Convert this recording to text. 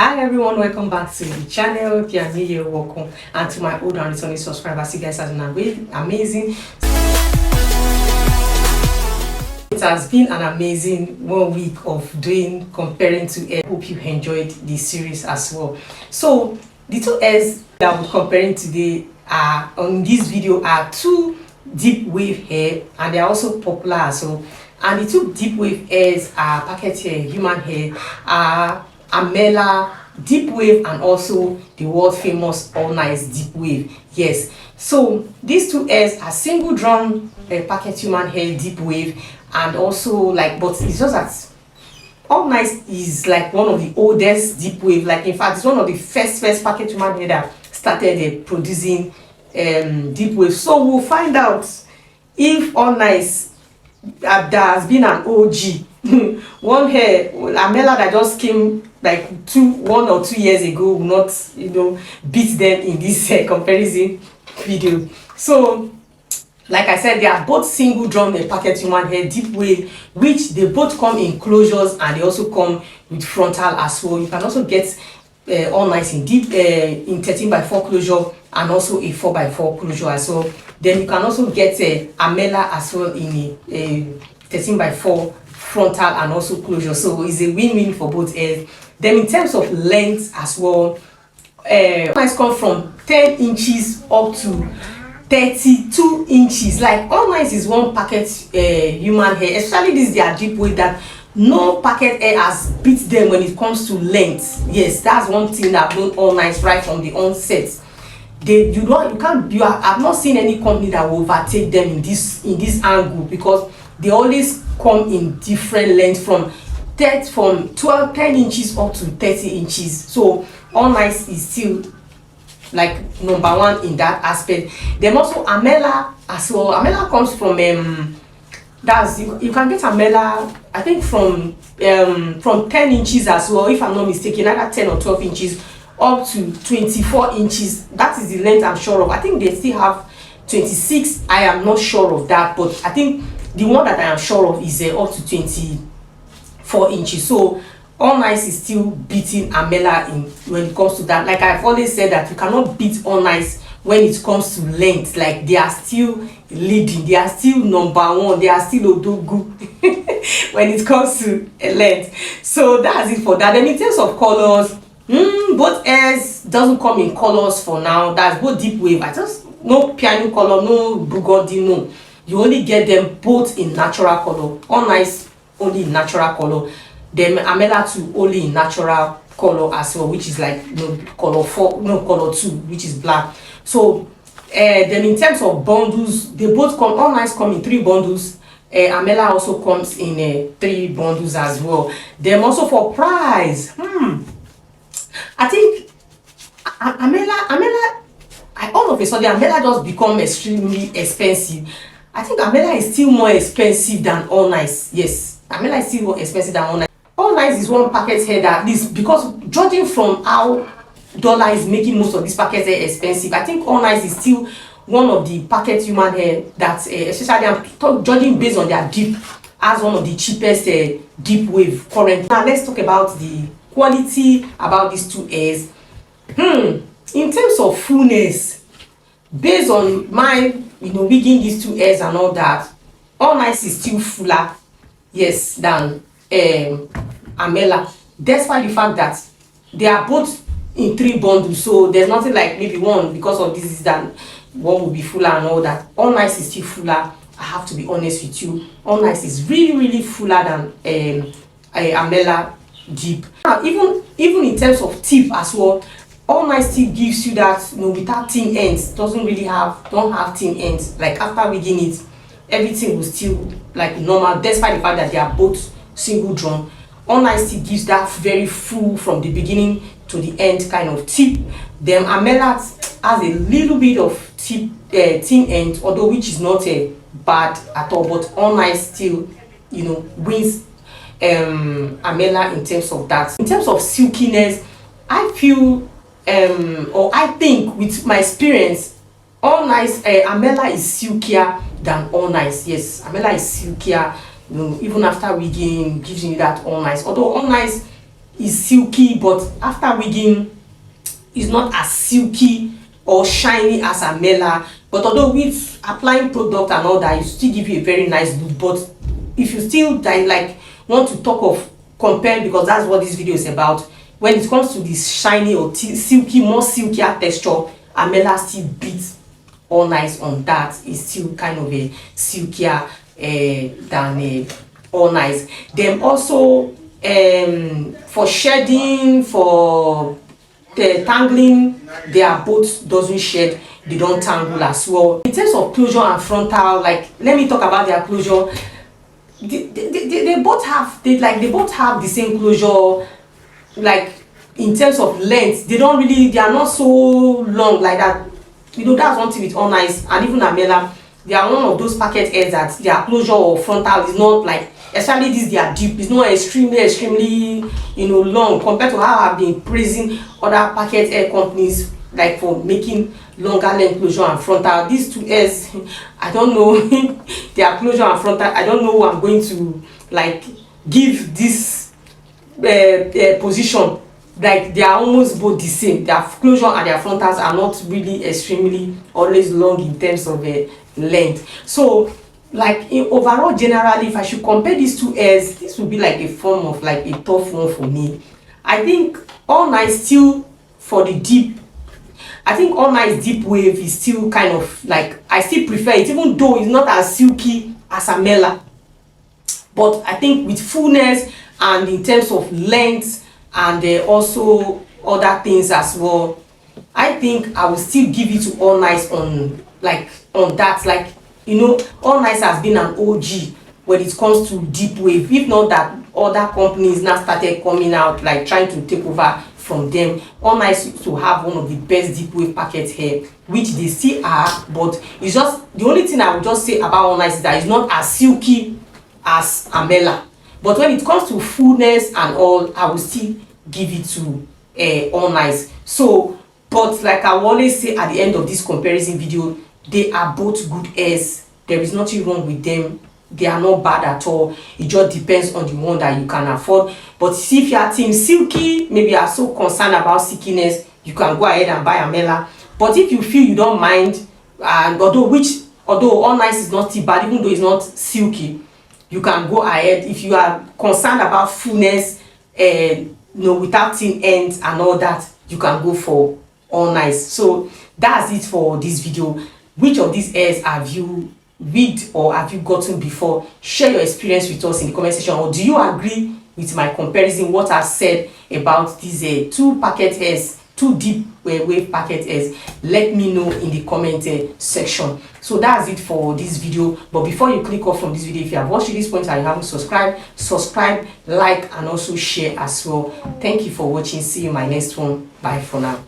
Hi everyone, welcome back to the channel. If you are new here, welcome, and to my old and returning subscribers, you guys are doing amazing. It has been an amazing 1 week of comparing to hair. Hope you enjoyed the series as well. So the two hairs that we're comparing today are on this video are two deep wave hair, and they are also popular as well. And the two deep wave hairs are packet hair, human hair, Amella deep wave, and also the world famous Allnice deep wave. Yes, so these two hairs are single drawn packet human hair deep wave, and also but it's just that Allnice is like one of the oldest deep wave. Like, in fact, it's one of the first packet human hair that started producing deep wave. So we'll find out if Allnice there has been an OG one hair Amella that just came like 1 or 2 years ago will not beat them in this comparison video. So like I said, they are both single drawn packet human hair deep wave, which they both come in closures, and they also come with frontal as well. You can also get Allnice in deep in 13x4 closure, and also a 4x4 closure as well. Then you can also get Amella as well in a 13x4 frontal and also closure. So it's a win-win for both hairs. Then in terms of length as well, Allnice come from 10 inches up to 32 inches. Like, Allnice is one packet human hair, especially this their deep wave, that no packet hair has beat them when it comes to length. Yes, that's one thing I've known Allnice right from the onset. I've not seen any company that will overtake them in this angle, because they always come in different lengths from 10 inches up to 30 inches. So Allnice is still like number one in that aspect. Then also Amella as well. Amella comes from you can get Amella, I think, from 10 inches as well, if I'm not mistaken, either 10 or 12 inches up to 24 inches. That is the length I'm sure of. I think they still have 26. I am not sure of that, but I think the one that I am sure of is up to 24 inches. So Allnice is still beating Amella when it comes to that. Like I've always said, that you cannot beat Allnice when it comes to length. Like, they are still leading, they are still number one, they are still odogu when it comes to length. So that's it for that. Then in terms of colors, both hairs doesn't come in colors for now. That's both deep wave. I just no piano color, no burgundy, no. You only get them both in natural color. Allnice only in natural color. Then Amella too only in natural color as well, which is like color 2, which is black. So then in terms of bundles, they both come. Allnice come in 3 bundles. Amella also comes in 3 bundles as well. Then also for price, I think Amella, all of a sudden Amella just become extremely expensive. I think Amella is still more expensive than Allnice. Yes, Amella is still more expensive than Allnice. Allnice is one packet hair that is, because judging from how dollar is making most of these packet hair expensive, I think Allnice is still one of the packet human hair that, especially I'm judging based on their deep, as one of the cheapest deep wave current. Now let's talk about the quality about these two hairs. In terms of fullness, based on my wigging these two hairs and all that, Allnice is still fuller, yes, than Amella, despite the fact that they are both in 3 bundles. So there's nothing like maybe one, because of this is that one will be fuller and all that. Allnice is still fuller. I have to be honest with you, Allnice is really fuller than Amella deep. Now, even in terms of tip as well, Allnice still gives you that without thin ends. Don't have thin ends. Like, after wigging it, everything will still like normal, despite the fact that they are both single drawn. Allnice still gives that very full from the beginning to the end kind of tip. Then Amella has a little bit of tip thin end, although which is not bad at all. But Allnice still wins Amella in terms of that. In terms of silkiness, I feel or I think, with my experience, Amella is silkier than Allnice. Yes, Amella is silkier. Even after wigging, gives you that Allnice. Although Allnice is silky, but after wigging it's not as silky or shiny as Amella. But although with applying product and all that, it still give you a very nice look. But if you still like want to talk of compare, because that's what this video is about, when it comes to this shiny or silky, more silkier texture, Amella still beats Allnice on that. It's still kind of a silkier than Allnice. Then also for shedding, for the tangling, they are both doesn't shed, they don't tangle as well. In terms of closure and frontal, like let me talk about their closure. They both have both have the same closure. Like in terms of length, they are not so long like that. You know, that's one thing with Allnice and even Amella. They are one of those packet heads that their closure or frontal is not like, especially this they are deep, it's not extremely long compared to how I've been praising other packet hair companies like for making longer length closure and frontal. These two hairs, I don't know their closure and frontal, I don't know who I'm going to like give this position. Like they are almost both the same. Their closure and their frontals are not really extremely always long in terms of length. So like in overall, generally, if I should compare these two hairs, this would be like a form of like a tough one for me. I think Allnice still for the deep, I think Allnice deep wave is still kind of like, I still prefer it, even though it's not as silky as Amella. But I think with fullness and in terms of length and also other things as well, I think I will still give it to Allnice on that. Like, you know, Allnice has been an OG when it comes to deep wave. If not that other companies now started coming out like trying to take over from them, Allnice used to have one of the best deep wave packet hair, which they still are. But it's just the only thing I would just say about Allnice is that it's not as silky as Amella. But when it comes to fullness and all, I will still give it to Allnice. So, but like I always say at the end of this comparison video, they are both good hairs. There is nothing wrong with them. They are not bad at all. It just depends on the one that you can afford. But see, if you are team silky, maybe you are so concerned about silkiness, you can go ahead and buy Amella. But if you feel you don't mind, and although Allnice is not too bad, even though it's not silky, you can go ahead. If you are concerned about fullness, without thin ends and all that, you can go for Allnice. So that's it for this video. Which of these hairs have you wigged or have you gotten before? Share your experience with us in the comment section. Or do you agree with my comparison, what I've said about these two packet hairs, two deep wave packet hairs? Let me know in the comment section. So that's it for this video. But before you click off from this video, if you have watched to this point and you haven't subscribe, like, and also share as well. Thank you for watching. See you in my next one. Bye for now.